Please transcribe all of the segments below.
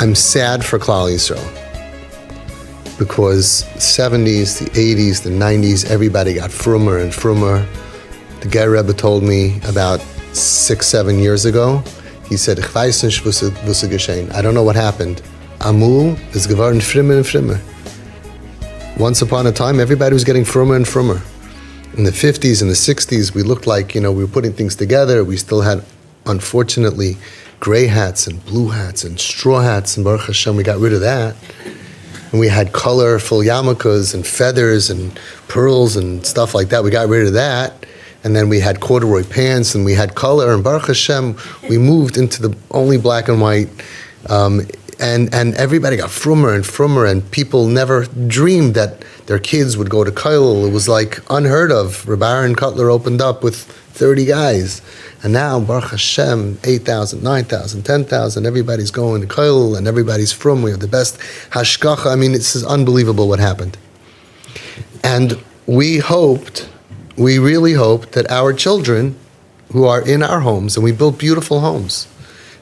I'm sad for Klal Yisrael because the 70s, the 80s, the 90s, everybody got frummer and frummer. The Ger Rebbe told me about 6-7 years ago. He said, "Ich weiß nicht, was geschehen. I don't know what happened. Amul is geworden frimmer and frimmer." Once upon a time, everybody was getting frummer and frummer. In the 50s and the 60s, we looked like, we were putting things together. We still had, unfortunately, gray hats and blue hats and straw hats, and Baruch Hashem, we got rid of that. And we had colorful yarmulkes and feathers and pearls and stuff like that. We got rid of that. And then we had corduroy pants and we had color. And Baruch Hashem, we moved into the only black and white. And everybody got frummer and frummer, and people never dreamed that their kids would go to kollel. It was like unheard of. Reb Aaron Kotler opened up with 30 guys. And now, Baruch Hashem, 8,000, 9,000, 10,000, everybody's going to kollel and everybody's frum. We have the best hashgacha. I mean, this is unbelievable what happened. And we really hoped that our children who are in our homes, and we built beautiful homes,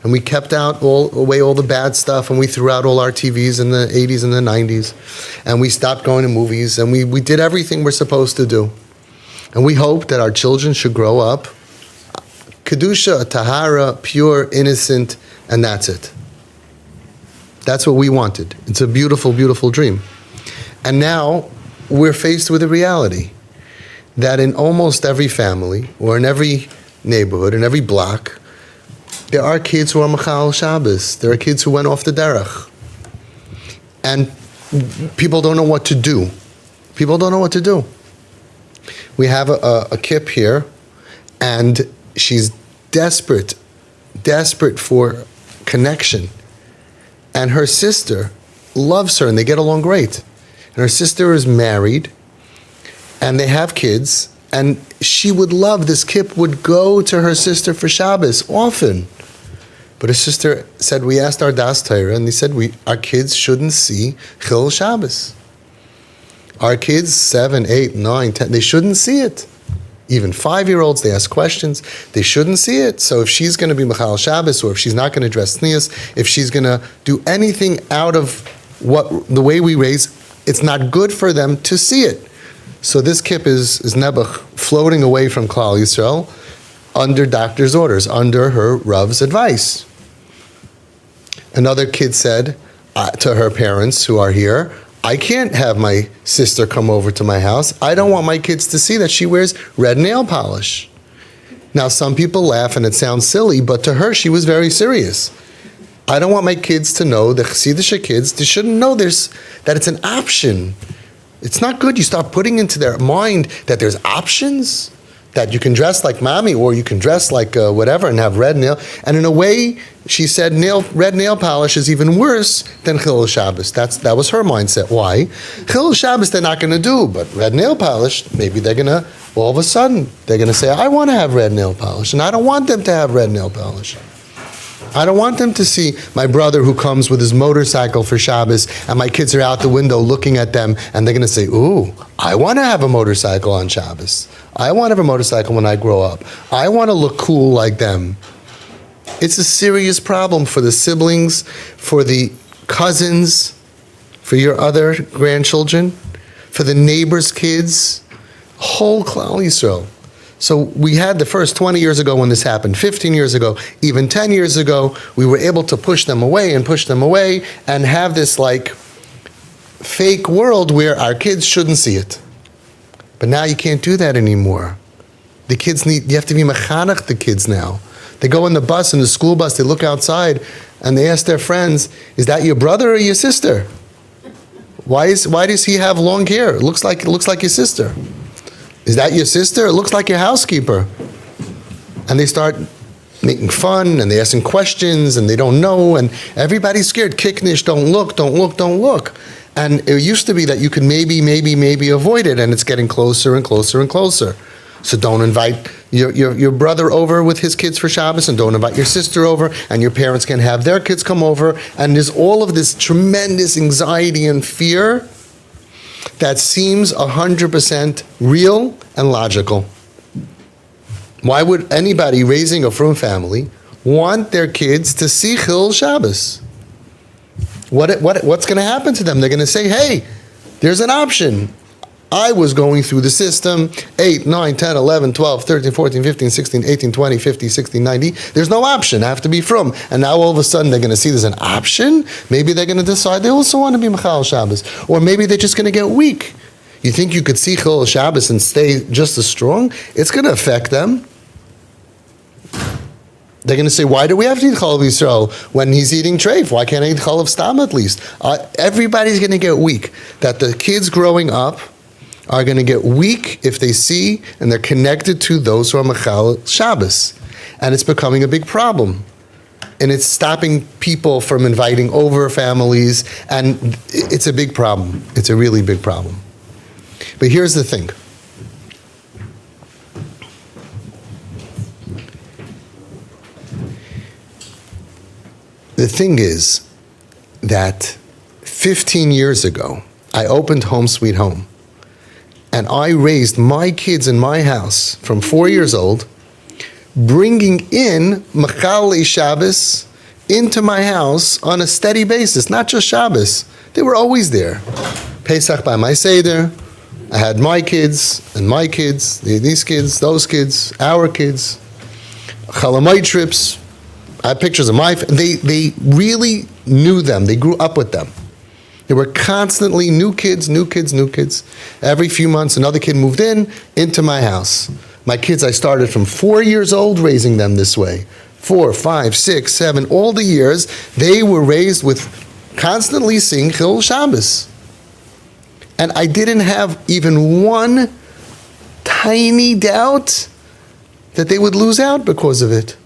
and we kept away all the bad stuff, and we threw out all our TVs in the 80s and the 90s, and we stopped going to movies, and we did everything we're supposed to do. And we hoped that our children should grow up Kedusha, Tahara, pure, innocent, and that's it. That's what we wanted. It's a beautiful, beautiful dream. And now we're faced with a reality that in almost every family, or in every neighborhood, in every block, there are kids who are Machal Shabbos. There are kids who went off the derech. And people don't know what to do. People don't know what to do. We have a kip here, and she's desperate for connection. And her sister loves her, and they get along great. And her sister is married, and they have kids, and she would love, this kip would go to her sister for Shabbos often. But her sister said, we asked our Das Torah, and they said, our kids shouldn't see Chil Shabbos. Our kids, 7, 8, 9, 10, they shouldn't see it. Even 5-year-olds, they ask questions. They shouldn't see it. So if she's going to be Machal Shabbos, or if she's not going to dress tznius, if she's going to do anything out of the way we raise, it's not good for them to see it. So this kip is nebuch, floating away from Klal Yisrael, under doctor's orders, under her Rav's advice. Another kid said to her parents who are here, I can't have my sister come over to my house. I don't want my kids to see that she wears red nail polish. Now, some people laugh and it sounds silly, but to her, she was very serious. I don't want my kids to know, the Chassidish kids, they shouldn't know that it's an option. It's not good. You start putting into their mind that there's options, that you can dress like mommy or you can dress like whatever and have red nail. And in a way, she said red nail polish is even worse than Chilul Shabbos. That was her mindset. Why? Chilul Shabbos they're not going to do, but red nail polish, maybe they're going to, all of a sudden, they're going to say, I want to have red nail polish, and I don't want them to have red nail polish. I don't want them to see my brother who comes with his motorcycle for Shabbos, and my kids are out the window looking at them, and they're going to say, ooh, I want to have a motorcycle on Shabbos. I want to have a motorcycle when I grow up. I want to look cool like them. It's a serious problem for the siblings, for the cousins, for your other grandchildren, for the neighbors' kids, whole Klal Yisrael. So we had the first 20 years ago when this happened, 15 years ago, even 10 years ago, we were able to push them away and have this like fake world where our kids shouldn't see it. But now you can't do that anymore. The kids you have to be mechanech the kids now. They go in the bus, in the school bus, they look outside and they ask their friends, is that your brother or your sister? Why does he have long hair? It looks like your sister. Is that your sister? It looks like your housekeeper. And they start making fun, and they're asking questions, and they don't know, and everybody's scared. Kiknish, don't look. And it used to be that you could maybe avoid it, and it's getting closer and closer and closer. So don't invite your brother over with his kids for Shabbos, and don't invite your sister over, and your parents can have their kids come over, and there's all of this tremendous anxiety and fear that seems 100% real and logical. Why would anybody raising a frum family want their kids to see Chil Shabbos? what's going to happen to them? They're going to say, hey, there's an option. I was going through the system, 8, 9, 10, 11, 12, 13, 14, 15, 16, 18, 20, 50, 60, 90. There's no option. I have to be from. And now all of a sudden they're going to see there's an option. Maybe they're going to decide they also want to be Mechal Shabbos. Or maybe they're just going to get weak. You think you could see Chil Shabbos and stay just as strong? It's going to affect them. They're going to say, why do we have to eat Chalav Yisrael when he's eating treif? Why can't I eat Chalav Stam at least? Everybody's going to get weak. That the kids growing up are going to get weak if they see and they're connected to those who are Mechal Shabbos. And it's becoming a big problem. And it's stopping people from inviting over families, and it's a big problem. It's a really big problem. But here's the thing. The thing is that 15 years ago, I opened Home Sweet Home. And I raised my kids in my house from 4 years old, bringing in Mechal Shabbos into my house on a steady basis, not just Shabbos. They were always there. Pesach by my Seder. I had my kids and my kids, these kids, those kids, our kids. Chalamite trips. I have pictures of they really knew them. They grew up with them. There were constantly new kids. Every few months, another kid moved into my house. My kids, I started from 4 years old raising them this way. 4, 5, 6, 7, all the years, they were raised with constantly seeing Chil Shabbos. And I didn't have even one tiny doubt that they would lose out because of it.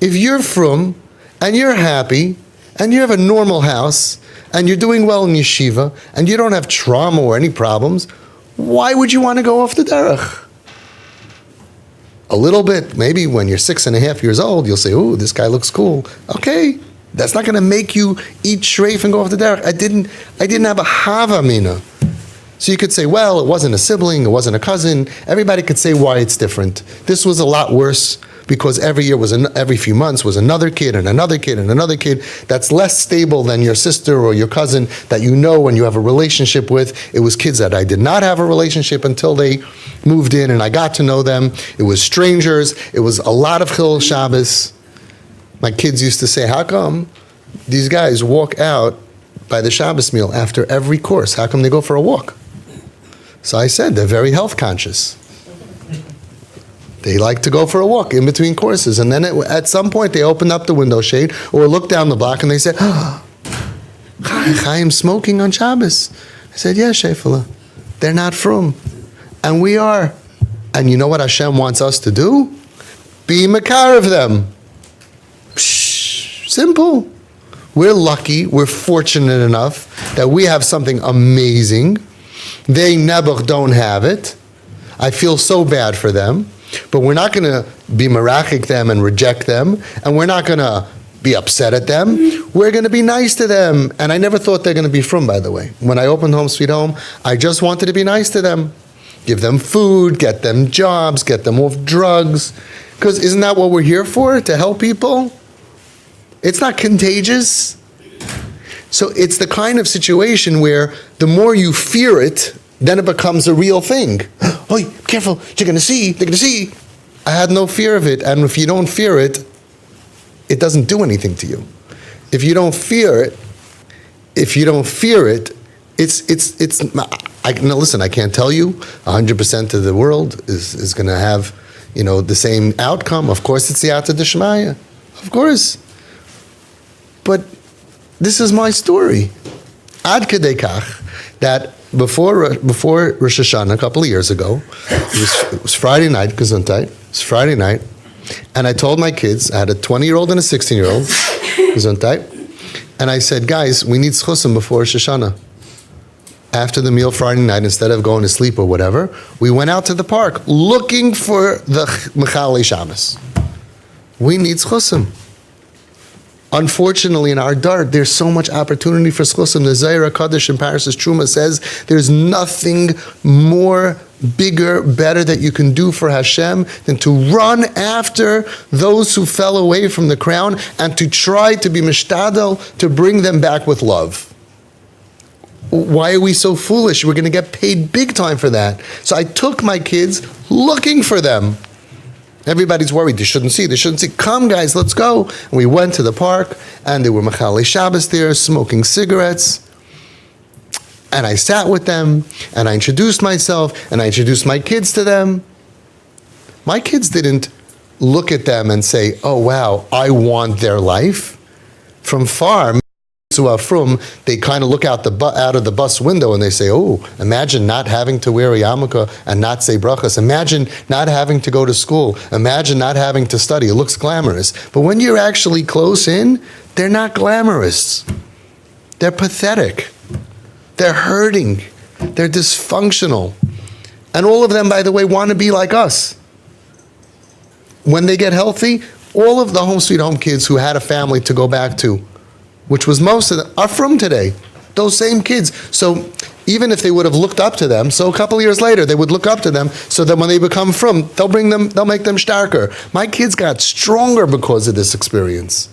If you're from, and you're happy, and you have a normal house, and you're doing well in yeshiva, and you don't have trauma or any problems, why would you want to go off the derech? A little bit, maybe when you're 6.5 years old, you'll say, "Ooh, this guy looks cool." Okay, that's not going to make you eat shreif and go off the derech. I didn't have a hava mina. So you could say, well, it wasn't a sibling, it wasn't a cousin. Everybody could say why it's different. This was a lot worse, because every year every few months was another kid and another kid and another kid that's less stable than your sister or your cousin that you know and you have a relationship with. It was kids that I did not have a relationship until they moved in and I got to know them. It was strangers. It was a lot of Chil Shabbos. My kids used to say, how come these guys walk out by the Shabbos meal after every course? How come they go for a walk? So I said, they're very health conscious. They like to go for a walk in between courses. And then at some point, they opened up the window shade or looked down the block and they said, oh, Chaim smoking on Shabbos. I said, yeah, Shefala. They're not from. And we are. And you know what Hashem wants us to do? Be makar of them. Psh, simple. We're lucky, we're fortunate enough that we have something amazing. They never don't have it. I feel so bad for them. But we're not going to be merachik them and reject them, and we're not going to be upset at them. We're going to be nice to them. And I never thought they're going to be from, by the way. When I opened Home Sweet Home, I just wanted to be nice to them. Give them food, get them jobs, get them off drugs. Because isn't that what we're here for? To help people? It's not contagious. So it's the kind of situation where the more you fear it, then it becomes a real thing. Oh, careful, they're going to see. I had no fear of it. And if you don't fear it, it doesn't do anything to you. If you don't fear it, now listen, I can't tell you 100% of the world is going to have, the same outcome. Of course, it's the Yatad D'Shmaya. Of course. But this is my story. Ad Kedei Kach, that before Rosh Hashanah, a couple of years ago, it was Friday night, Gesundheit. It was Friday night, and I told my kids, I had a 20-year-old and a 16-year-old, Gesundheit, and I said, guys, we need schusim before Rosh Hashanah. After the meal Friday night, instead of going to sleep or whatever, we went out to the park looking for the Mechal Shabbos. We need schusim. Unfortunately, in our dart, there's so much opportunity for schusim. The Zohar HaKadosh in Parashas Truma says there's nothing more bigger, better that you can do for Hashem than to run after those who fell away from the crown and to try to be mishtadel to bring them back with love. Why are we so foolish? We're going to get paid big time for that. So I took my kids looking for them. Everybody's worried. They shouldn't see. Come, guys, let's go. And we went to the park, and there were Mechalei Shabbos there, smoking cigarettes. And I sat with them, and I introduced myself, and I introduced my kids to them. My kids didn't look at them and say, oh, wow, I want their life. From far, who are from, they kind of look out of the bus window and they say, oh, imagine not having to wear a yarmulke and not say brachas. Imagine not having to go to school. Imagine not having to study. It looks glamorous. But when you're actually close in, they're not glamorous. They're pathetic. They're hurting. They're dysfunctional. And all of them, by the way, want to be like us. When they get healthy, all of the Home Sweet Home kids who had a family to go back to, which was most of them, are from today. Those same kids. So even if they would have looked up to them, so a couple of years later they would look up to them, so that when they become from, they'll make them starker. My kids got stronger because of this experience.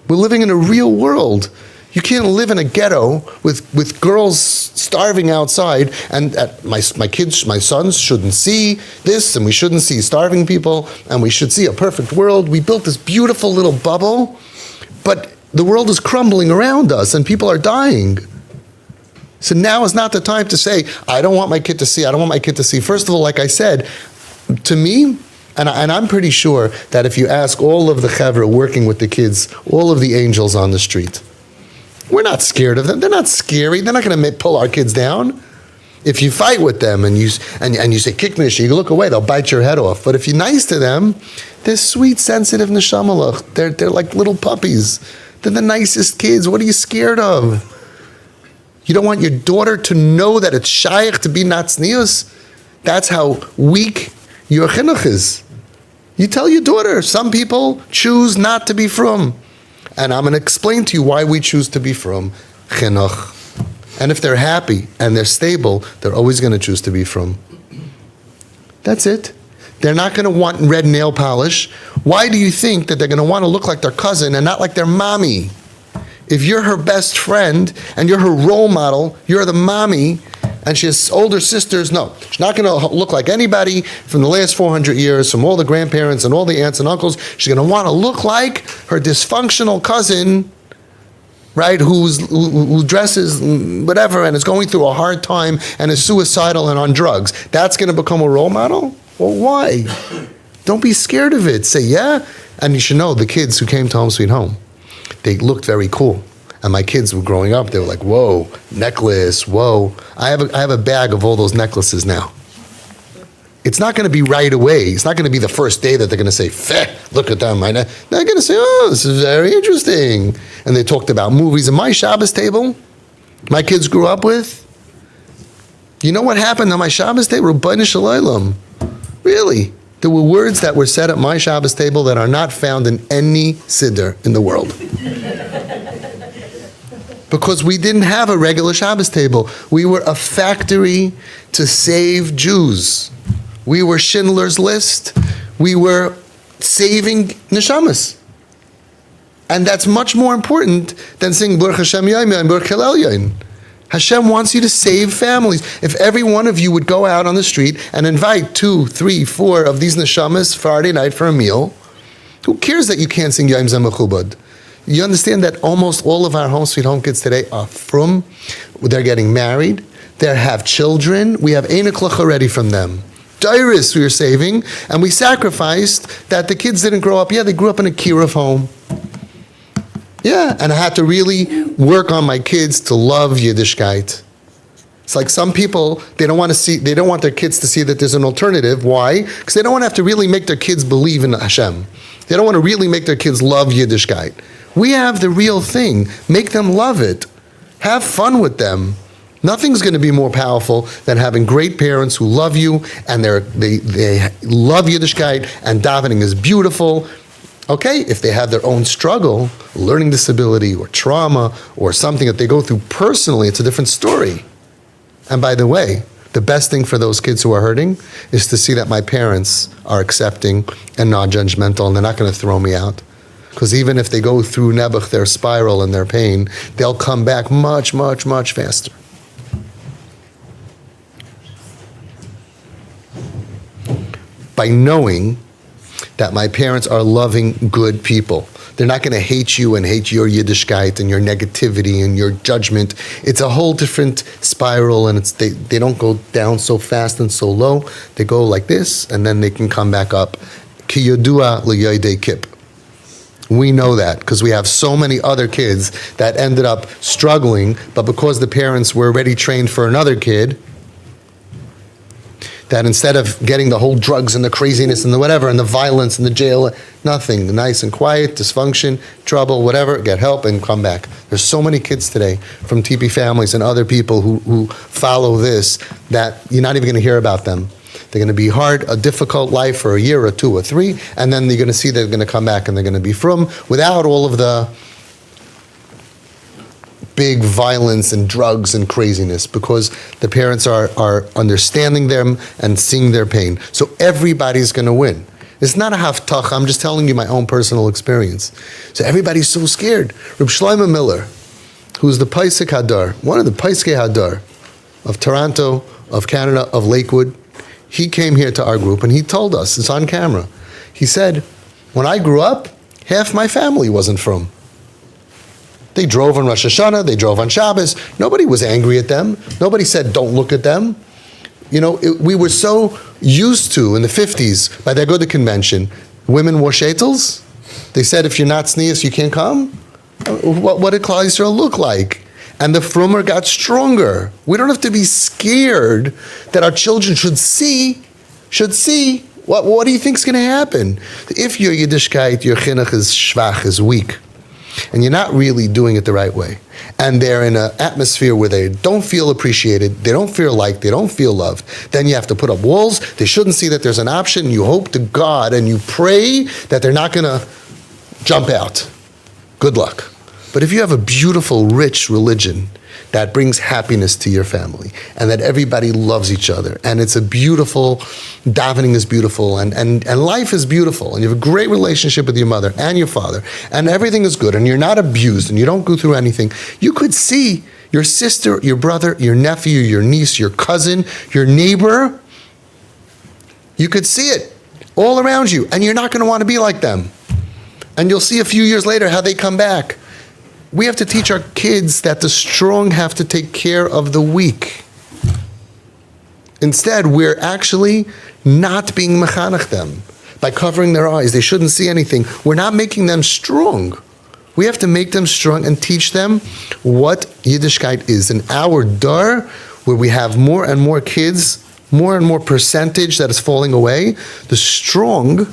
We're living in a real world. You can't live in a ghetto with girls starving outside, and my sons shouldn't see this, and we shouldn't see starving people, and we should see a perfect world. We built this beautiful little bubble, but the world is crumbling around us and people are dying. So now is not the time to say, I don't want my kid to see. First of all, like I said, to me, and I'm pretty sure that if you ask all of the chevra working with the kids, all of the angels on the street, we're not scared of them. They're not scary. They're not going to pull our kids down. If you fight with them and you say, kick me, you look away, they'll bite your head off. But if you're nice to them, they're sweet, sensitive neshamalach. They're like little puppies. They're the nicest kids. What are you scared of? You don't want your daughter to know that it's shaykh to be natznius? That's how weak your chinuch is. You tell your daughter, some people choose not to be frum. And I'm going to explain to you why we choose to be frum. Chinuch. And if they're happy and they're stable, they're always going to choose to be frum. That's it. They're not going to want red nail polish. Why do you think that they're going to want to look like their cousin and not like their mommy? If you're her best friend and you're her role model, you're the mommy, and she has older sisters, no. She's not going to look like anybody from the last 400 years, from all the grandparents and all the aunts and uncles. She's going to want to look like her dysfunctional cousin, right, who dresses whatever and is going through a hard time and is suicidal and on drugs. That's going to become a role model? Well, why? Don't be scared of it. Say, yeah. And you should know, the kids who came to Home Sweet Home, they looked very cool. And my kids were growing up, they were like, whoa, necklace, whoa. I have a bag of all those necklaces now. It's not going to be right away. It's not going to be the first day that they're going to say, feh, look at them. They're going to say, oh, this is very interesting. And they talked about movies. And my Shabbos table, my kids grew up with, you know what happened on my Shabbos table? Rabbeinu Shalom. Really. There were words that were said at my Shabbos table that are not found in any siddur in the world. Because we didn't have a regular Shabbos table. We were a factory to save Jews. We were Schindler's List. We were saving neshamas. And that's much more important than saying Baruch Hashem Yaim and Baruch Hillel Yaim. Hashem wants you to save families. If every one of you would go out on the street and invite 2, 3, 4 of these neshamas Friday night for a meal, who cares that you can't sing Yaim Zemachubad? You understand that almost all of our Home Sweet Home kids today are frum. They're getting married. They have children. We have Einiklach already from them. Dairis we were saving, and we sacrificed that the kids didn't grow up. Yeah, they grew up in a kiruv home. Yeah, and I had to really work on my kids to love Yiddishkeit. It's like some people, they don't want their kids to see that there's an alternative. Why? Because they don't want to have to really make their kids believe in Hashem. They don't want to really make their kids love Yiddishkeit. We have the real thing. Make them love it. Have fun with them. Nothing's going to be more powerful than having great parents who love you and they love Yiddishkeit and davening is beautiful. Okay, if they have their own struggle, learning disability or trauma or something that they go through personally, it's a different story. And by the way, the best thing for those kids who are hurting is to see that my parents are accepting and non-judgmental, and they're not going to throw me out. Because even if they go through nebuch, their spiral and their pain, they'll come back much, much, much faster. By knowing that my parents are loving, good people. They're not going to hate you and hate your Yiddishkeit and your negativity and your judgment. It's a whole different spiral, and they don't go down so fast and so low. They go like this, and then they can come back up. Ki yodua l'yoydei kip. We know that because we have so many other kids that ended up struggling, but because the parents were already trained for another kid, that instead of getting the whole drugs and the craziness and the whatever and the violence and the jail, nothing, the nice and quiet, dysfunction, trouble, whatever, get help and come back. There's so many kids today from TP families and other people who follow this that you're not even going to hear about them. They're going to be a difficult life for a year or two or three, and then you're going to see they're going to come back and they're going to be from without all of the big violence and drugs and craziness, because the parents are understanding them and seeing their pain. So everybody's going to win. It's not a haftach. I'm just telling you my own personal experience. So everybody's so scared. Reb Shlomo Miller, who's the Paisek Hadar, one of the Paisek Hadar of Toronto, of Canada, of Lakewood, he came here to our group and he told us, it's on camera, he said, when I grew up, half my family wasn't from. They drove on Rosh Hashanah, they drove on Shabbos. Nobody was angry at them. Nobody said, don't look at them. You know, we were so used to, in the 50s, by the Aguda convention, women wore shetels. They said, if you're not sneeze, you can't come. What did Klal Yisrael look like? And the Frumer got stronger. We don't have to be scared that our children should see. What do you think is going to happen? If your Yiddishkeit, your chinuch is schwach, is weak, and you're not really doing it the right way, and they're in an atmosphere where they don't feel appreciated, they don't feel liked, they don't feel loved, then you have to put up walls. They shouldn't see that there's an option. You hope to God and you pray that they're not going to jump out. Good luck. But if you have a beautiful, rich religion that brings happiness to your family, and that everybody loves each other, and it's a beautiful, davening is beautiful, and life is beautiful, and you have a great relationship with your mother and your father, and everything is good, and you're not abused, and you don't go through anything, you could see your sister, your brother, your nephew, your niece, your cousin, your neighbor, you could see it all around you, and you're not going to want to be like them. And you'll see a few years later how they come back. We have to teach our kids that the strong have to take care of the weak. Instead, we're actually not being mechanech them by covering their eyes. They shouldn't see anything. We're not making them strong. We have to make them strong and teach them what Yiddishkeit is. In our dar, where we have more and more kids, more and more percentage that is falling away, the strong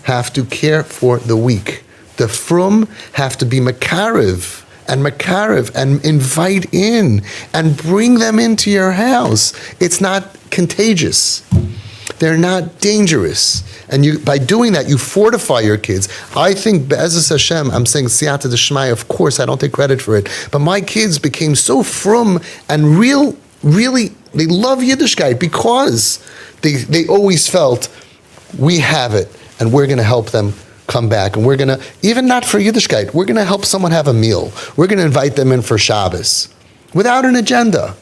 have to care for the weak. The frum have to be makarev and invite in and bring them into your house. It's not contagious. They're not dangerous. And by doing that, you fortify your kids. I think, Be'ezus Hashem, I'm saying Siyata D'Shmaya, of course, I don't take credit for it, but my kids became so frum and really, they love Yiddishkeit because they always felt, we have it, and we're going to help them come back, and we're going to, even not for Yiddishkeit, we're going to help someone have a meal. We're going to invite them in for Shabbos without an agenda.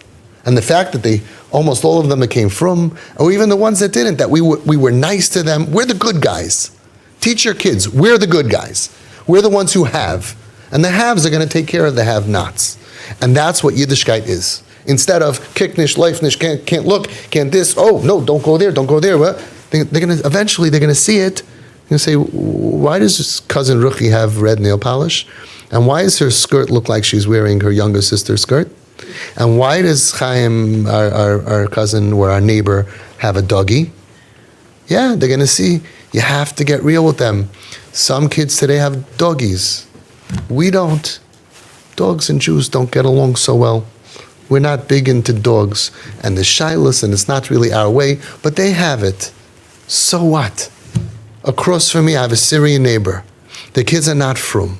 And the fact that almost all of them came from, or even the ones that didn't, that we were nice to them. We're the good guys. Teach your kids, we're the good guys. We're the ones who have. And the haves are going to take care of the have-nots. And that's what Yiddishkeit is. Instead of kicknish, leifnish, can't look, can't this, oh, no, don't go there. Well, eventually they're going to see it. You say, why does this cousin Ruchi have red nail polish? And why does her skirt look like she's wearing her younger sister's skirt? And why does Chaim, our cousin or our neighbor, have a doggy? Yeah, they're going to see. You have to get real with them. Some kids today have doggies. We don't. Dogs and Jews don't get along so well. We're not big into dogs. And the shyless, and it's not really our way, but they have it. So what? Across from me, I have a Syrian neighbor. The kids are not frum.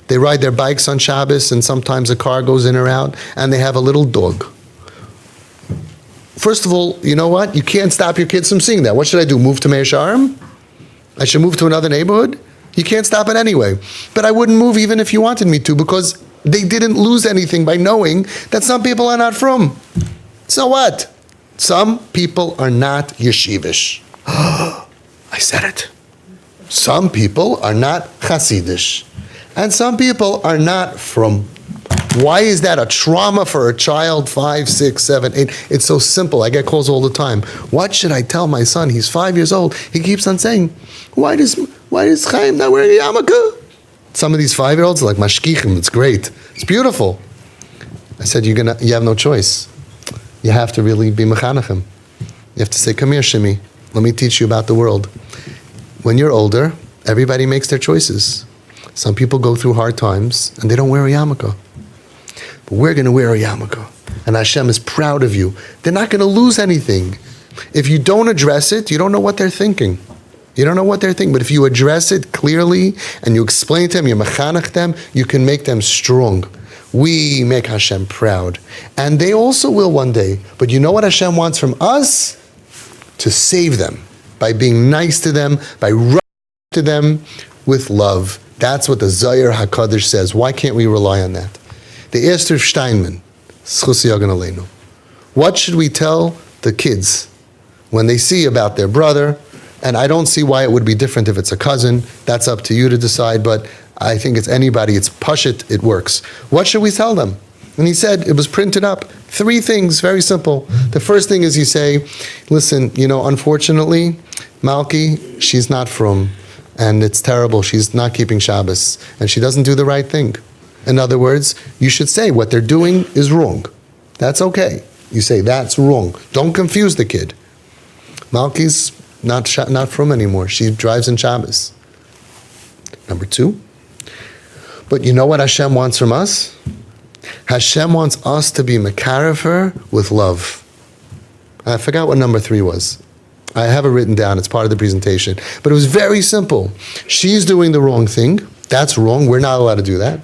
They ride their bikes on Shabbos, and sometimes a car goes in or out, and they have a little dog. First of all, you know what? You can't stop your kids from seeing that. What should I do? Move to Meir Sharm? I should move to another neighborhood? You can't stop it anyway. But I wouldn't move even if you wanted me to, because they didn't lose anything by knowing that some people are not frum. So what? Some people are not yeshivish. I said it. Some people are not Hasidish. And some people are not frum. Why is that a trauma for a child, 5, 6, 7, 8? It's so simple. I get calls all the time. What should I tell my son? He's 5 years old. He keeps on saying, why does Chaim not wear a yarmulke? Some of these 5-year-olds are like mashkichim. It's great. It's beautiful. I said, you have no choice. You have to really be mechanachim. You have to say, come here, Shimi. Let me teach you about the world. When you're older, everybody makes their choices. Some people go through hard times and they don't wear a yarmulke. But we're going to wear a yarmulke. And Hashem is proud of you. They're not going to lose anything. If you don't address it, you don't know what they're thinking. You don't know what they're thinking. But if you address it clearly and you explain to them, you mechanech them, you can make them strong. We make Hashem proud. And they also will one day. But you know what Hashem wants from us? To save them. By being nice to them, by running to them with love. That's what the Zohar HaKadosh says. Why can't we rely on that? The Esther Steinman, Schus Yagan Aleinu. What should we tell the kids when they see about their brother? And I don't see why it would be different if it's a cousin. That's up to you to decide, but I think it's anybody. It's pashut, it works. What should we tell them? And he said, it was printed up. 3 things, very simple. The first thing is you say, listen, unfortunately, Malki, she's not frum. And it's terrible. She's not keeping Shabbos. And she doesn't do the right thing. In other words, you should say what they're doing is wrong. That's okay. You say, that's wrong. Don't confuse the kid. Malki's not frum anymore. She drives in Shabbos. Number 2. But you know what Hashem wants from us? Hashem wants us to be mekarev her with love. I forgot what number 3 was. I have it written down. It's part of the presentation. But it was very simple. She's doing the wrong thing. That's wrong. We're not allowed to do that.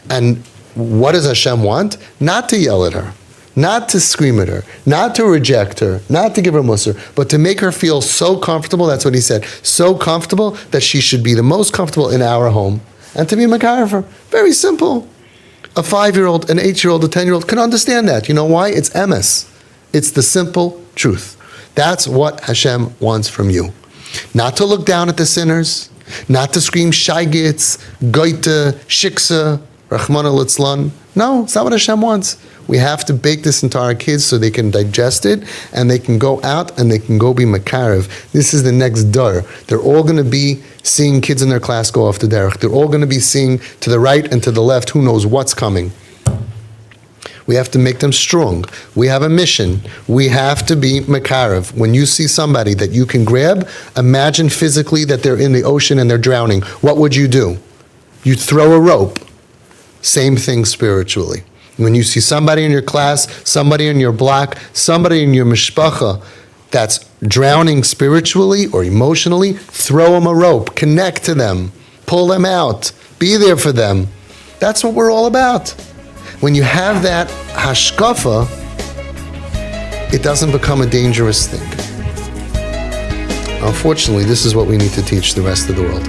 And what does Hashem want? Not to yell at her. Not to scream at her. Not to reject her. Not to give her musar. But to make her feel so comfortable, that's what he said, so comfortable that she should be the most comfortable in our home. And to be mekarev her. Very simple. A 5-year-old, an 8-year-old, a 10-year-old can understand that. You know why? It's emes. It's the simple truth. That's what Hashem wants from you. Not to look down at the sinners, not to scream shaygitz, goite, shiksa, rachmana litzlan. No, it's not what Hashem wants. We have to bake this into our kids so they can digest it and they can go out and they can go be makarev. This is the next dar. They're all going to be seeing kids in their class go off the derech. They're all going to be seeing to the right and to the left who knows what's coming. We have to make them strong. We have a mission. We have to be makarev. When you see somebody that you can grab, imagine physically that they're in the ocean and they're drowning. What would you do? You'd throw a rope. Same thing spiritually. When you see somebody in your class, somebody in your block, somebody in your mishpacha that's drowning spiritually or emotionally, throw them a rope. Connect to them. Pull them out. Be there for them. That's what we're all about. When you have that hashkafa, it doesn't become a dangerous thing. Unfortunately, this is what we need to teach the rest of the world.